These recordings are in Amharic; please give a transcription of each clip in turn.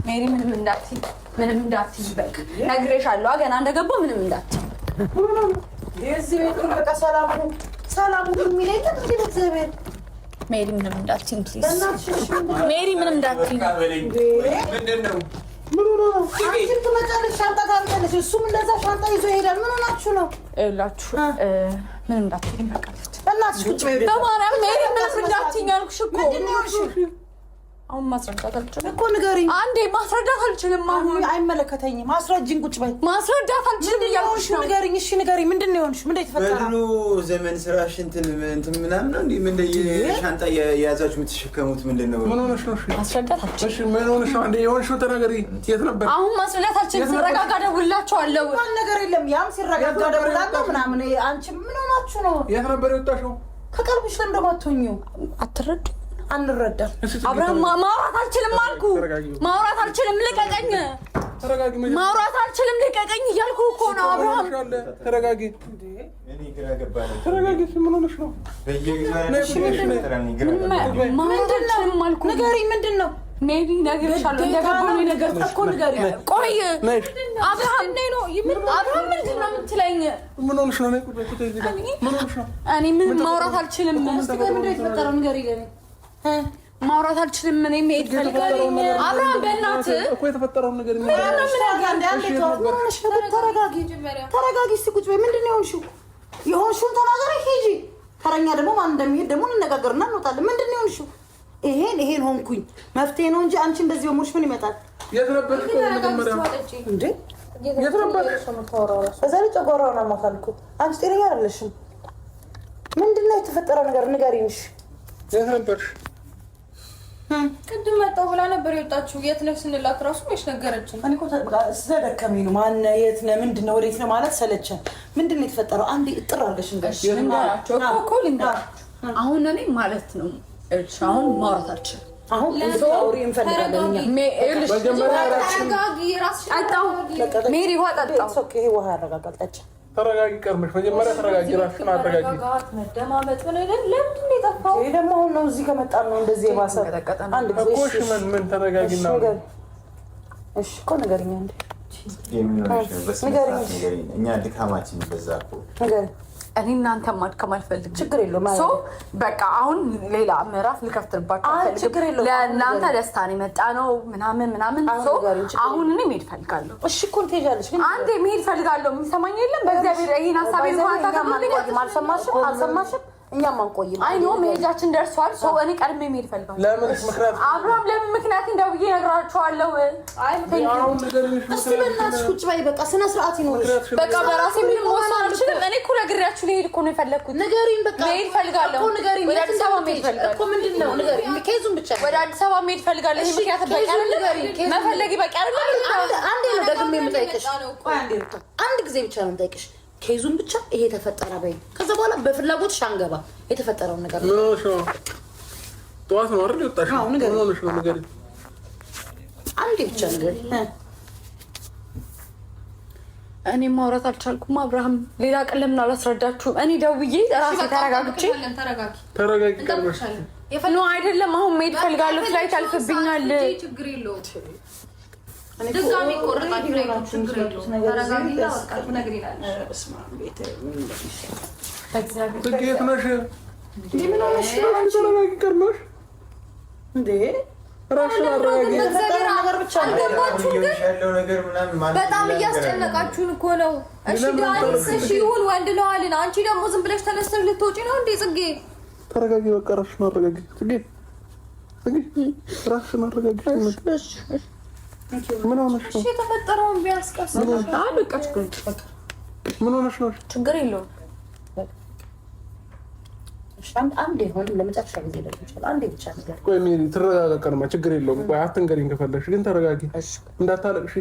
ሜሪ ምንም እንዳትይ በቃ ነግሬሻለሁ። ገና እንደገባሁ ምንም እንዳትይ። የዚህ ቤት በቃ ሰላም የሚለኝ እግዚአብሔር። ሜሪ ምንም እንዳትይ ፕሊዝ። ሜሪ ምንም እንዳትይ። ምንድነው? አንቺም ትመጫለሽ፣ ሻንጣ ታመጣለሽ፣ እሱም እንደዛ ሻንጣ ይዞ ይሄዳል። ምን ሆናችሁ ነው? ይኸውላችሁ ምንም እንዳትይ በቃ። በእናትሽ ቁጭ በይ። በማርያም ሜሪ ምንም እንዳትይ አልኩሽ እኮ። ምንድን ነው ያልሽው? አሁን ማስረዳት አልችልም እኮ ንገሪኝ። አንዴ ማስረዳት አልችልም። አሁን አይመለከተኝም። አስረጅኝ። ቁጭ በይ። ማስረዳት አልችልም እያልኩሽ ነው። ንገሪኝ። እሺ ንገሪኝ። ምንድን ነው የሆንሽው? ምንድን ነው የተፈጠረው? በድሮ ዘመን ስራሽ እንትን ምናምን ነው እንዴ? ምን ሻንጣ የያዛችሁ የምትሸከሙት ምንድን ነው? ምን ሆነሽ ነው? ማስረዳት አልችልም። እሺ ምን ሆነሽ ነው? አንዴ የሆንሽው ተናገሪ። የት ነበር? አሁን ማስረዳት አልችልም። ሲረጋጋ እደውልላችኋለሁ። ማን ነገር የለም። ያም ሲረጋጋ እደውላለሁ ምናምን። አንቺ ምን ሆናችሁ ነው? የት ነበር የወጣሽው? ከቀልብሽ ለምን ደግሞ አትሆኚው? አትረዱም? አንረዳም። አብርሃም ማውራት አልችልም አልኩ። ማውራት አልችልም ልቀቀኝ። ተረጋጊ። ማውራት አልችልም ልቀቀኝ እያልኩ እኮ ነው አብርሃም። ተረጋጊ። እኔ ግራ ገባኝ። ተረጋጊ። ምን ሆነሽ ነው? ንገሪኝ። ምንድን ነው? ሜሪ ነግሬሻለሁ። እንደገባሁ ነው የነገርኩሽ እኮ። ንገሪኝ። ቆይ አብርሃም ነው አብርሃም ምንድን ነው የምትለኝ? ምን ሆነሽ ነው? ምን ሆነሽ ነው? እኔ ምን ማውራት አልችልም። የተፈጠረው ንገሪኝ። ማውራት አልችልም። እኔ መሄድ ፈልጋለሁ። አብርሃም በእናትህ እኮ የተፈጠረውን ነገር ተረጋጊ። እስኪ ቁጭ በይ። ምንድን ነው የሆንሽው? የሆንሽውን ተናገሪ። ሂጂ። ተረኛ ደግሞ ማን እንደሚሄድ ደግሞ እንነጋገርና እንወጣለን። ምንድን ነው የሆንሽው? ይሄን ሆንኩኝ መፍትሄ ነው እንጂ አንቺ እንደዚህ በሞሽ ምን ይመጣል? የት ነበር እንዴ? የት ነበር? እዛ ላይ ጨጓራውን አሟታል እኮ። አንቺ ጤነኛ አይደለሽም። ምንድን ነው የተፈጠረው ነገር ንገሪኝ። የት ነበርሽ? ቅድም መጣሁ ብላ ነበር የወጣችው። የት ነህ ስንላት እራሱ መች ነገረችን? እኔ እኮ ስለደከመኝ ነው። ማነው? የት ነህ? ምንድን ነው? ወዴት ነው ማለት ሰለቸን። ምንድን ነው የተፈጠረው? አንዴ እጥር አድርገሽ ልንገራቸው እኮ ልንገራቸው። አሁን እኔ ማለት ነው አሁን ማውራት አልችልም። አሁን አውሪ እንፈልጋለን። ሜሪ ውሃ ጠጣሁ። ይሄ ውሃ ያረጋጋል። ጠጪ። ተረጋጊ። ቀርመሽ መጀመሪያ ተረጋጊ። ራስሽን አረጋጊ። መደማመጥ ምን አይደል? ለምንድን ነው የጠፋው? ይሄ ደግሞ አሁን ነው እዚህ ከመጣን ነው እንደዚህ የባሰ። አንድ ጊዜ እሺ ምን ተረጋጊና እሺ እኮ ንገሪኝ። አንዴ እኛ ድካማችን በዛ እኮ ንገሪኝ። እኔ እናንተ ማድከም አልፈልግም። ችግር የለውም። በቃ አሁን ሌላ ምዕራፍ ልከፍትባችሁ አልፈልግም። ለእናንተ ደስታ ነው የመጣ ነው ምናምን አሁን እኔ መሄድ ፈልጋለሁ። እሺ እኮ ትሄጃለሽ፣ ግን አንዴ መሄድ ፈልጋለሁ። የሚሰማኝ የለም። በእግዚአብሔር ይሄን ሀሳብ አልሰማሽም? እኛም አንቆይም። አይ ኖ መሄጃችን ደርሷል። እኔ ቀድሜ መሄድ ፈልጋለሁ። ለምን ምክንያት? አብርሃም ለምን ምክንያት እንደውዬ እነግራችኋለሁ። እስቲ በእናትሽ ቁጭ በይ። በቃ ስነ ስርዓት ይኖርሽ። በቃ በራሴ ምንም መወሰን አልችልም። እኔ እኮ ነግሬያችሁ ልሄድ እኮ ነው የፈለግኩት። ንገሪኝ። በቃ መሄድ ፈልጋለሁ። ወደ አዲስ አበባ መሄድ ፈልጋለሁ እኮ። ምንድን ነው? ንገሪኝ። ኬዙን ብቻ ወደ አዲስ አበባ መሄድ ፈልጋለሁ። ይሄ ምክንያት በቃ አይደለም። መፈለጊ በቃ አይደለም። አንዴ ነው ደግሜ የምጠይቅሽ። አንድ ጊዜ ብቻ ነው የምጠይቅሽ። ኬዙን ብቻ ይሄ ተፈጠረ በይ። ከዛ በኋላ በፍላጎትሽ አንገባ። የተፈጠረውን ነገር ነው ነው ጠዋት ነው አይደል የወጣሽው? አዎ ንገሪኝ። ነው ንገሪኝ። አንዴ ብቻ ንገሪኝ። እኔ ማውራት አልቻልኩም። አብርሃም ሌላ ቀን ለምን አላስረዳችሁም? እኔ ደውዬ ራሴ ተረጋግቼ ተረጋጊ። ነው አይደለም። አሁን መሄድ ፈልጋለሁ። ፍላይት አልፍብኛል። ችግር የለውም። ድጋሚ ቆርጣችሁ ላይ ችግር የለውም። ተረጋጊና በቃ ትነግሪናለሽ። በስመ አብ ቤት ትኬት ነሽ እንዴ? ምን ሆነሽ ነው? ተረጋጊ። ቀርመሽ እንዴ? ራስሽን አረጋጊ። ነገር ብቻ ያለው ነገር ምናምን በጣም እያስጨነቃችሁን እኮ ነው። እሺ ዳንስ እሺ ይሁን ወንድ ነው አልን። አንቺ ደግሞ ዝም ብለሽ ተነስተሽ ልትወጪ ነው እንዴ? ጽጌ ተረጋጊ። በቃ ራስሽን አረጋጊ። ጽጌ ራስሽን አረጋጊ። ምን ሆነሽ ነው? እሺ የተፈጠረውን ቢያስቀስ በቃ ችግር ምን ሆነሽ ነው? ችግር የለውም። አንዴ ሆን ለመጨረሻ ጊዜ ደግሞ ይችላል። አንዴ ብቻ ነገር ቆይ ምን ተረጋጋ። ቀርማ ችግር የለውም። ቆይ አትንገሪኝ ከፈለግሽ ግን ተረጋጊ። እንዳታለቅሽ።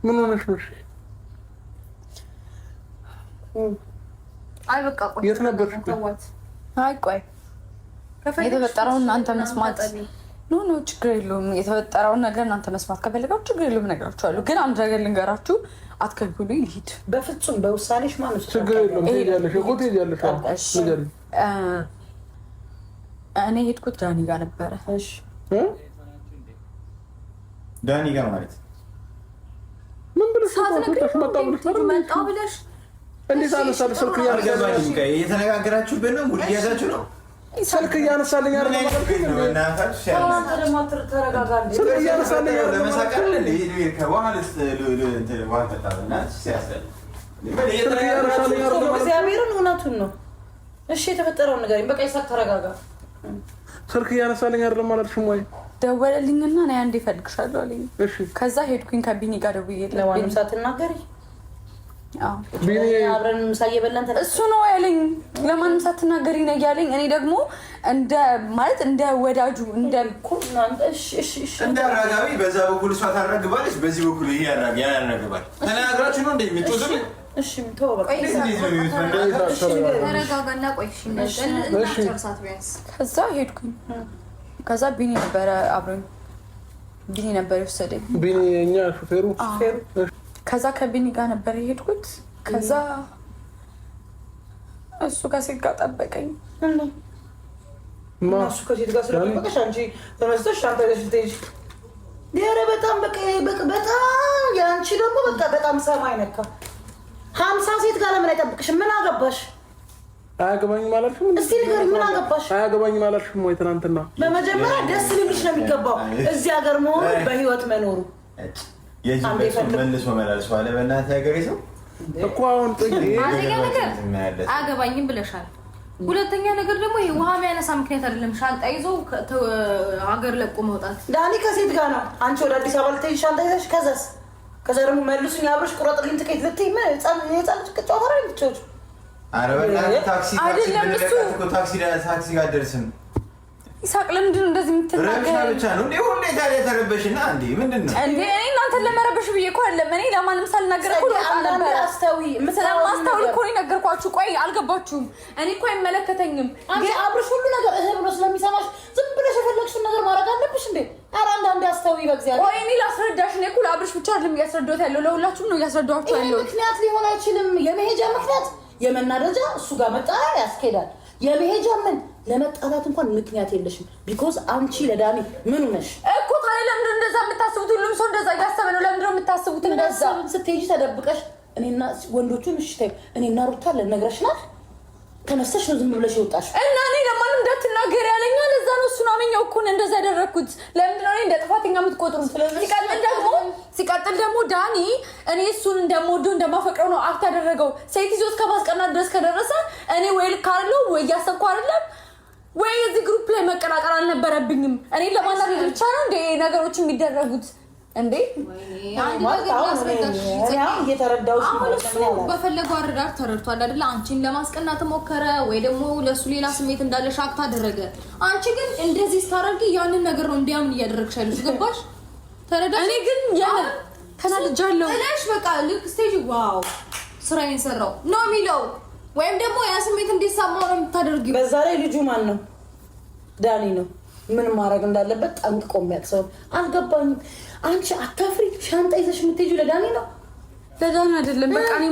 ምን ሆነሽ ነው? አይ በቃ ቆይ የት ነበርሽ? አይ ቆይ የተፈጠረውን እናንተ መስማት ኖ ችግር የለውም። የተፈጠረውን ነገር እናንተ መስማት ከፈለጋችሁ ችግር የለውም እነግራችኋለሁ። ግን አንድ ነገር ልንገራችሁ፣ አትከልክሉኝ። ልሂድ። በፍጹም በውሳኔሽ ማለት ነው። ችግር የለውም። ትሄጃለሽ እኮ ትሄጃለሽ። እኔ ሄድኩት ዳኒ ጋር ነበረ። እሺ ዳኒ ጋር ማለት ምን ብለሽ መጣ ብለሽ እንዴት አነሳል? ስልክ እየተነጋገራችሁበት ነው? ሙድ እያዛችሁ ነው? ስልክ እያነሳልኝ አይደል? ስልክ እያነሳልኝ እግዚአብሔርን እውነቱን ነው። እሺ የተፈጠረውን ነገር በቃ ይሳቅ፣ ተረጋጋ። ስልክ እያነሳልኝ አይደለም አላልሽም ወይ? ደወለልኝና እኔ አንዴ እፈልግሻለሁ አለኝ። ከዛ ሄድኩኝ ከቢኒ ጋር ደውዬ ለማንም ሳትናገሪ አብረን ምሳ እየበላን እሱ ነው ያለኝ። ለማንም ሳትናገሪ ነው ያለኝ። እኔ ደግሞ እንደ ማለት እንደ ወዳጁ እንደ አራጋቢ በዛ በኩል እሷ ታራግባለች፣ በዚህ በኩል ይሄ ያራግባል። ተናግራችሁ ነው እንደምትወስዱ? እሺ ተው በቃ ተረጋጋና ቆይ። ከዛ ሄድኩኝ። ከዛ ቢኒ ነበረ አብሮኝ፣ ቢኒ ነበር የወሰደኝ። ቢኒ የኛ ሹፌሩ። ከዛ ከቢኒ ጋር ነበር የሄድኩት። ከዛ እሱ ከሴት ጋር ጠበቀኝ። እሱ ከሴት ጋር ስለጠበቀሽ አንቺ ተነስተሽ ሻንጣ ይዘሽ ልትሄጂ? ኧረ በጣም በቃ በጣም የአንቺ ደግሞ በቃ በጣም ሰማይ ነካ። 50 ሴት ጋር ለምን አይጠብቅሽም? ምን አገባሽ? አያገባኝም አላልሽም? እስቲ ንገሪኝ፣ ምን አገባሽ? አያገባኝም አላልሽም ወይ ትናንትና? በመጀመሪያ ደስ ሊልሽ ነው የሚገባው እዚህ ሀገር መሆኑ፣ በህይወት መኖሩ። መልሶ መላልሶ አለ። በእናትህ ሀገሬ ሰው እኮ አሁን አንደኛ ነገር አያገባኝም ብለሻል። ሁለተኛ ነገር ደግሞ ይሄ ውሃ የሚያነሳ ምክንያት አይደለም። ሻንጣ ይዞ ሀገር ለቆ መውጣት። ዳኒ ከሴት ጋር ነው፣ አንቺ ወደ አዲስ አበባ ልትሄጂ ሻንጣ ይዘሽ፣ ከዛ ደግሞ መልሱኝ አብረሽ ቁረጥልኝ ትኬት ልትይ ምን የህፃን ልጅ ቅጫ ሆረ ልትጮች። ኧረ በእናትህ ታክሲ ጋር ደርስም ይሳቅ። ለምንድን ነው እንደዚህ የምትናገረው? ረብሻ ብቻ ነው እንዴ? ሁሌ ታዲያ ተረበሽና እንዴ? ምንድን ነው እንዴ? እኔ እናንተን ለመረበሽ ብዬ እኮ አይደለም። እኔ ለማንም ሳልናገር እኮ ነበር። ስለማስተውል እኮ ነው የነገርኳችሁ። ቆይ አልገባችሁም? እኔ እኮ አይመለከተኝም። አንቺ አብረሽ ሁሉ ነገር ብሎ ስለሚሰማሽ ዝም ብለሽ የፈለግሽውን ነገር ማድረግ አለብሽ እንዴ? ኧረ አንዳንዴ አስተውይ በእግዚአብሔር። ቆይ እኔ ላስረዳሽ። እኔ እኮ ለአብረሽ ብቻ አይደለም እያስረዳሁት ያለው ለሁላችሁም ነው እያስረዳኋችሁ ያለው። ምክንያት ሊሆን አይችልም። የመሄጃ ምክንያት የመናደጃ እሱ ጋር መጣያ ያስኬዳል። የመሄጃ ምን ለመጣላት እንኳን ምክንያት የለሽም። ቢኮዝ አንቺ ለዳኒ ምን ነሽ እኮ። ታዲያ ለምንድን ነው እንደዛ የምታስቡት? ሁሉም ሰው እንደዛ እያሰበ ነው። ለምንድን ነው የምታስቡት እንደዛ? ስትሄጂ ተደብቀሽ እኔና ወንዶቹን እሺ ተይው፣ እኔና ሩታ ልነግረሽናል። ተነስተሽ ነው ዝም ብለሽ ይወጣሽ እና እኔ ለማንም እንዳትናገር ያለኝ ለዛ ነው። እሱን አመኘው እኮ ነው እንደዛ ያደረኩት። ለምንድን ነው እኔ እንደ ጥፋተኛ የምትቆጥሩት? ሲቀጥል ደግሞ ዳኒ እኔ እሱን እንደምወደው እንደማፈቅረው ነው አክት ያደረገው። ሴት ይዞት ከማስቀናት ድረስ ከደረሰ እኔ ወይ ልክ አይደለሁ ወይ እያሰብኩ አይደለም ወይ እዚህ ግሩፕ ላይ መቀላቀል አልነበረብኝም። እኔ ለማናደድ ብቻ ነው እንደ ነገሮች የሚደረጉት እንዴ? በፈለገው አረዳድ ተረድቷል አይደለ? አንቺን ለማስቀናት ሞከረ ወይ ደግሞ ለሱ ሌላ ስሜት እንዳለ ሻክታ አደረገ። አንቺ ግን እንደዚህ ስታደርጊ ያንን ነገር ነው እንዲያምን እያደረግሽ ያለሽ። ገባሽ? ተረዳሽ? እኔ ግን ተናድጃለሁ እለሽ በቃ ልክ ስቴጅ ዋው ስራዬን ሰራው ነው የሚለው ወይም ደግሞ ያ ስሜት እንዲሰማው ነው የምታደርጊው። በዛ ላይ ልጁ ማን ነው? ዳኒ ነው። ምን ማድረግ እንዳለበት ጠንቅቆ የሚያውቅ ሰው። አልገባኝም። አንቺ አታፍሪ? ሻንጣ ይዘሽ የምትሄጂው ለዳኒ ነው? ለዳኒ አይደለም። በቃ እኔ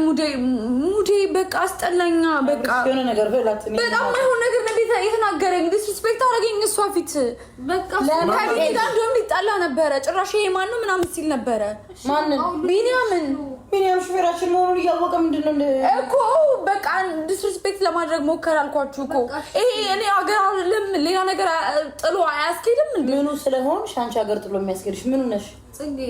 ሙዴ በቃ አስጠላኛ። በቃ የሆነ ነገር በላት። በጣም ማይሆን ነገር ነው የተናገረኝ። ዲስሪስፔክት አደረገኝ እሷ ፊት። በቃ ከቢኒ ጋር እንደውም ሊጣላ ነበረ። ጭራሽ ይሄ ማን ነው ምናምን ሲል ነበረ። ማንን? ቢኒያምን ሹፌራችን መሆኑን እያወቀ ምንድን ነው እኮ በቃ ዲስሪስፔክት ለማድረግ ሞከር አልኳችሁ እኮ። ይሄ እኔ ሀገር አይደለም ሌላ ነገር ጥሎ አያስኬድም። ምኑ ስለሆንሽ አንቺ ሀገር ጥሎ የሚያስኬድሽ ምኑ ነሽ?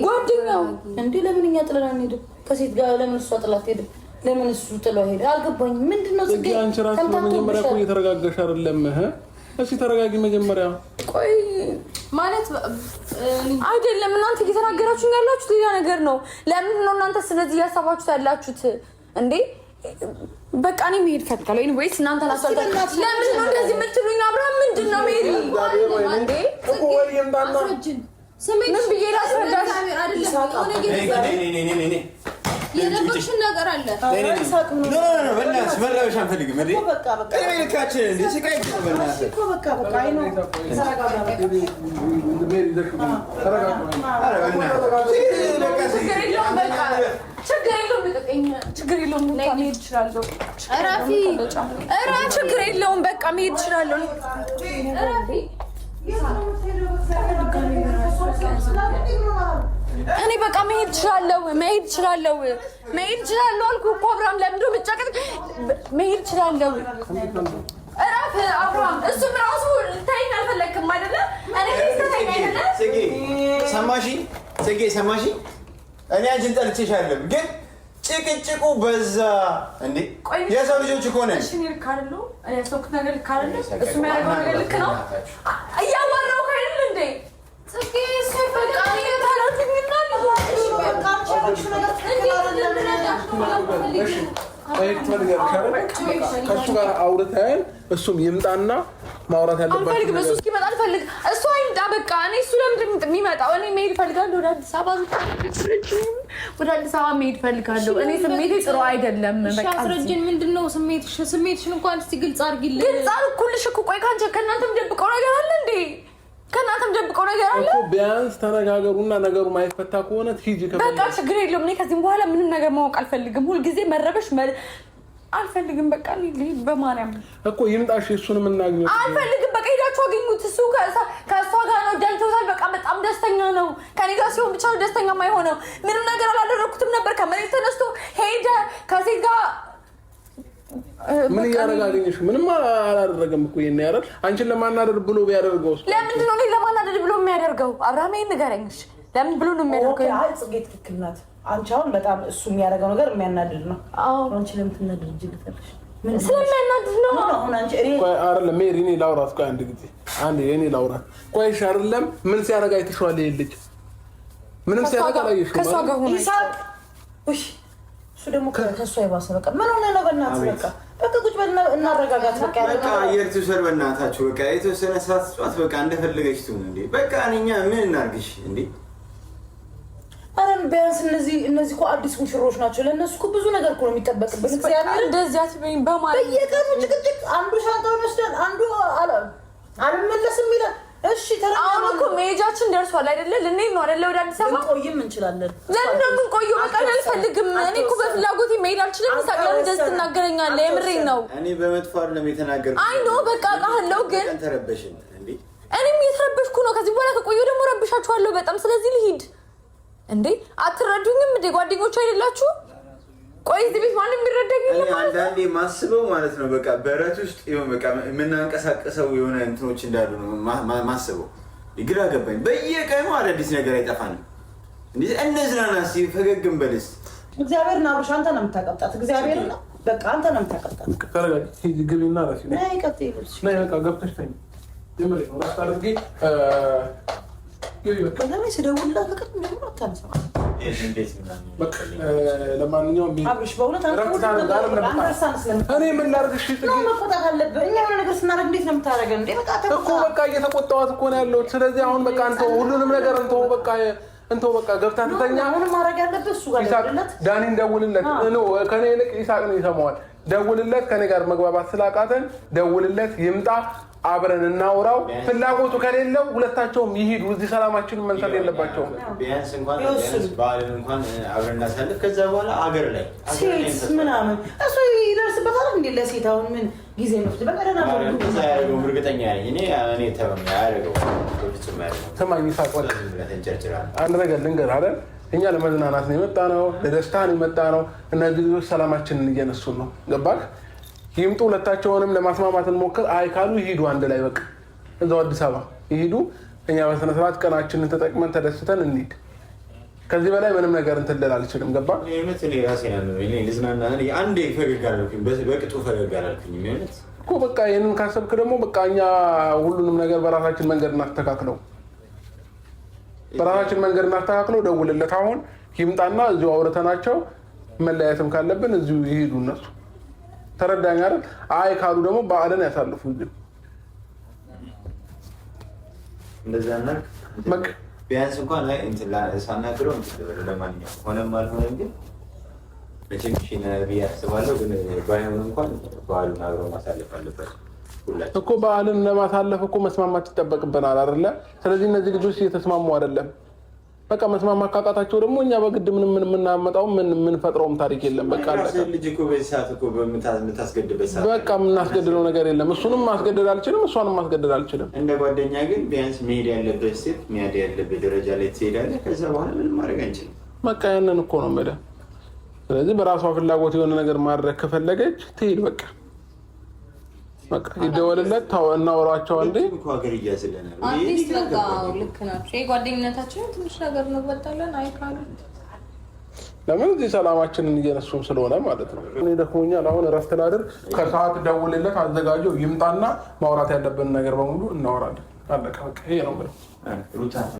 ጓደኛው እንዴ? ለምን እኛ ጥለን አንሄድም? ከሴት ጋር ለምን እሷ ጥላት ሄደ? ለምን እሱ ጥሎ ሄደ? አልገባኝም። ምንድነው ጽጌ? አንቺ ራስሽ በመጀመሪያ እኮ እየተረጋጋሽ አይደለም። እሺ ተረጋጊ መጀመሪያ። ቆይ ማለት አይደለም እናንተ እየተናገራችሁ ያላችሁት ሌላ ነገር ነው። ለምንድን ነው እናንተ ስለዚህ እያሰባችሁት ያላችሁት? እንዴ በቃ እኔ መሄድ ፈልጋለሁ። ኤኒዌይስ እናንተ ላሳልፋችሁ። ለምን ነው እንደዚህ የምትሉኝ? አብርሃም ምንድን ነው ሜሪ እንዴ ምን ብዬ ላስረዳሽ? የነበርሽን ነገር አለ። በእናትሽ መረበሽ አንፈልግም። ችግር የለውም መሄድ እችላለሁ። ችግር የለውም በቃ መሄድ እችላለሁ። እኔ በቃ መሄድ እችላለሁ አልኩህ እኮ አብርሃም። ለምንድን ነው የምትጨቅጭቅ? መሄድ እችላለሁ። እረፍ አብርሃም። እሱም ራሱ ታይኝ አልፈለግክም አይደለ? እኔ ታይኝ አይደለ? ሰማሽኝ? እኔ አንቺን ጠልቼሽ አይደለም፣ ግን ጭቅጭቁ በዛ እንዴ። የሰው ልጆች እኮ ነን። እሺ ልክ አይደለሁ? እኔ ያሰብኩት ነገር ልክ አይደለ? እሱ የሚያደርገው ነገር ልክ ነው? እያወራሁ አይደል እንዴ? ጽጌ እሱ በቃ የታላትኝና ከእሱ ጋር አውርተን እሱም ይምጣና ማውራት ያለባችሁ አልፈልግም። እሱ እስኪመጣ አልፈልግም። እሱ አይምጣ በቃ። እኔ እሱ ለምንድን ነው የሚመጣው? እኔ መሄድ እፈልጋለሁ ወደ አዲስ አበባ መሄድ እፈልጋለሁ። እኔ ስሜቴ ጥሩ አይደለም። በቃ አስረጅን። ምንድን ነው ስሜትሽ? ስሜትሽን እንኳን እስኪ ግልጽ አድርጊልኝ። ግልጽ አልኩልሽ እኮ። ቆይ ከእናንተም ደብቀው ነገር አለ እንዴ? ከእናንተም ደብቀው ነገር አለ እኮ። ቢያንስ ተነጋገሩና ነገሩ ማይፈታ ከሆነ ሂጂ። በቃ ችግር የለውም። እኔ ከዚህም በኋላ ምንም ነገር ማወቅ አልፈልግም። ሁልጊዜ መረበሽ አልፈልግም። በቃ ልሂድ በማርያም እኮ ይምጣሽ። እሱንም እናግኘው አልፈልግም። በቃ ሄዳችሁ አገኙት። እሱ ከእሷ ጋር ነው፣ ደልቶታል። በቃ በጣም ደስተኛ ነው። ከኔ ጋር ሲሆን ብቻ ነው ደስተኛ የማይሆነው። ምንም ነገር አላደረኩትም ነበር። ከመሬት ተነስቶ ሄደ ከሴት ጋር። ምን ያደርጋልሽ? ምንም አላደረገም እኮ። ይሄን ያደርግ አንቺን ለማናደድ ብሎ ቢያደርገው ለምንድን ነው እኔ ለማናደድ ብሎ የሚያደርገው? አብርሃም ይሄን ንገረኝ። ለምን ብሎ ነው የሚያደርገው? አይ ጽጌ ትክክል ናት። አንቺ አሁን በጣም እሱ የሚያደርገው ነገር የሚያናድድ ነው። አንቺ ለምን ትናደድ? ስለሚያናድድ ነው። አሁን አንቺ አይደለም ሜሪ፣ እኔ ላውራት። ቆይ አንድ ጊዜ እኔ ላውራት። ቆይ እሺ፣ አይደለም ምን ሲያደርግ አይተሽዋል? ይሄ ልጅ ምንም ሲያደርግ አላየሽውም? ከእሷ ጋር ሆነ ይሳቅ። እሱ ደግሞ ከእሷ የባሰ በቃ ምን ሆነ ነው? በእናትህ በቃ ቁጭ በልና እናረጋጋት። በቃ አየር ትውሰድ በእናታችሁ። በቃ የተወሰነ ሰዓት ስጧት። በቃ እንደፈለገች ትሁን እንዴ። በቃ እኛ ምን እናድርግሽ እንዴ? አረ ቢያንስ እነዚህ እኮ አዲስ ሙሽሮች ናቸው። ለእነሱ እኮ ብዙ ነገር እኮ ነው የሚጠበቅበት። እግዚአብሔር እንደዚህ አትበይኝ በማለት በየቀኑ ጭቅጭቅ። አንዱ ሻንጣውን ይወስዳል፣ አንዱ አልመለስም ይላል። እሺ አሁን እኮ መሄጃችን ደርሷል አይደለ? ልንሄድ ነው አይደለ? ወደ አዲስ አበባ ቆይም እንችላለን። ለምን ነው የምንቆየው? በቃ አልፈልግም። እኔ እኮ በፍላጎቴ መሄድ አልችልም። ይሳቅላል ደስ ትናገረኛለህ። የምሬን ነው። እኔ በመጥፎ አይደለም የተናገርኩት። አይ ኖ በቃ አውቃለሁ፣ ግን ተረበሽን እንዴ? እኔም እየተረበሽኩ ነው። ከዚህ በኋላ ከቆየሁ ደግሞ ረብሻችኋለሁ በጣም። ስለዚህ ልሂድ እንዴ? አትረዱኝም እንዴ? ጓደኞቹ አይደላችሁ? ቆይ እዚህ ቤት ማንም የሚረዳኝ የለም። አንዳንዴ ማስበው ማለት ነው በቃ በረት ውስጥ ይሁን በቃ የምናንቀሳቀሰው የሆነ እንትኖች እንዳሉ ነው ማስበው። ግራ ገባኝ። በየቀኑ አዳዲስ ነገር አይጠፋንም እንዴ? እነዝናና እስኪ ፈገግም በልስ። እግዚአብሔር ነው አብርሽ፣ አንተ ነው የምታቀብጣት። እግዚአብሔር ነው በቃ አንተ ነው የምታቀብጣት። ተረጋጊ። ሂጂ ግቢና ረፊ ነው። ነይ ቀጥይ ልጅ ነይ በቃ ገብተሽ ተኝ። ጀምሪ ነው ራስ አድርጊ። ስደውልላት በቃ እንደምን አታነሳም። ለማንኛውም አብርሽ በእውነት እኔ ምን ላድርግሽ? መቆጣት አለብህ። እኛ የሆነ ነገር ስናደርግ እንዴት ነው የምታደርገን? እንዴ በቃ እኮ በቃ እየተቆጣኋት እኮ ነው ያለሁት። ስለዚህ አሁን በቃ እንተው፣ ሁሉንም ነገር እንተው በቃ ገብታ ትተኛ። አሁንም ማድረግ ያለብህ እሱ ጋር ደውልለት፣ ዳኒን ደውልለት። ከኔ ይልቅ ይሳቅ ነው ይሰማዋል። ደውልለት። ከኔ ጋር መግባባት ስላቃተን ደውልለት፣ ይምጣ፣ አብረን እናውራው። ፍላጎቱ ከሌለው ሁለታቸውም ይሂዱ። እዚህ ሰላማችንን መንሳት የለባቸውም። ቢያንስ እንኳን በዓልን እንኳን አብረን እናሳልፍ። ከዛ በኋላ አገር ላይ ሴት ምናምን እሱ ይደርስበታል እንዴ? ለሴት አሁን ምን ጊዜ ነው? በቃ ደህና ነው ያደረገው። እርግጠኛ ነኝ እኔ ያደረገው። ስማኝ ይሳቅ፣ አንድ ነገር ልንገርህ አይደል? እኛ ለመዝናናት ነው የመጣ ነው፣ ለደስታ ነው የመጣ ነው። እነዚህ ልጆች ሰላማችንን እየነሱን ነው። ገባክ? ይምጡ፣ ሁለታቸውንም ለማስማማት እንሞክር። አይ ካሉ ይሂዱ፣ አንድ ላይ በቃ እዛው አዲስ አበባ ይሂዱ። እኛ በስነ ስርዓት ቀናችንን ተጠቅመን ተደስተን እንሂድ። ከዚህ በላይ ምንም ነገር እንትን ልል አልችልም። ገባ? አንዴ ፈገግ አላልኩኝ፣ በቅጡ ፈገግ አላልኩኝ እኮ። በቃ ይህንን ካሰብክ ደግሞ በቃ እኛ ሁሉንም ነገር በራሳችን መንገድ እናስተካክለው፣ በራሳችን መንገድ እናስተካክለው። ደውልለት አሁን ይምጣና እዚሁ አውርተናቸው መለያየትም ካለብን እዚሁ ይሄዱ እነሱ። ተረዳኝ አይደል? አይ ካሉ ደግሞ በዓልን ያሳልፉ። ግን እንደዛና ቢያንስ እንኳን ላይ እንትን ሳናግረው ለማንኛውም ሆነም አልሆነም ግን መቼም እሺ ብዬ አስባለሁ። ግን ባይሆን እንኳን በዓሉን አብረው ማሳለፍ አለበት እኮ። በዓልን ለማሳለፍ እኮ መስማማት ይጠበቅብናል አይደለ? ስለዚህ እነዚህ ልጆች እየተስማሙ አይደለም። በቃ መስማማት ካቃታቸው ደግሞ እኛ በግድ ምንም የምናመጣው የምንፈጥረውም ታሪክ የለም። በቃ ልጅ እኮ በዚህ ሰዓት እኮ በምታስገድበት ሰዓት በቃ የምናስገድደው ነገር የለም። እሱንም ማስገደድ አልችልም፣ እሷንም ማስገደድ አልችልም። እንደ ጓደኛ ግን ቢያንስ መሄድ ያለበት ሴት መሄድ ያለበት ደረጃ ላይ ትሄዳለህ። ከዛ በኋላ ምንም ማድረግ አንችልም። በቃ ያንን እኮ ነው የምልህ። ስለዚህ በራሷ ፍላጎት የሆነ ነገር ማድረግ ከፈለገች ትሄድ። በቃ ይደወልለት፣ እናወራቸው። አንዴ ሀገር እያዝለናል። አዲስ በቃ ልክ ናቸው። ጓደኝነታችንን ትንሽ ነገር እንበልጣለን። አይካሉ ለምን እዚህ ሰላማችንን እየነሱም ስለሆነ ማለት ነው። እኔ ደክሞኛል፣ አሁን እረፍት ላድርግ። ከሰዓት ደውልለት፣ አዘጋጀው፣ ይምጣና ማውራት ያለብን ነገር በሙሉ እናወራለን። አለቀ። በቃ ይሄ ነው።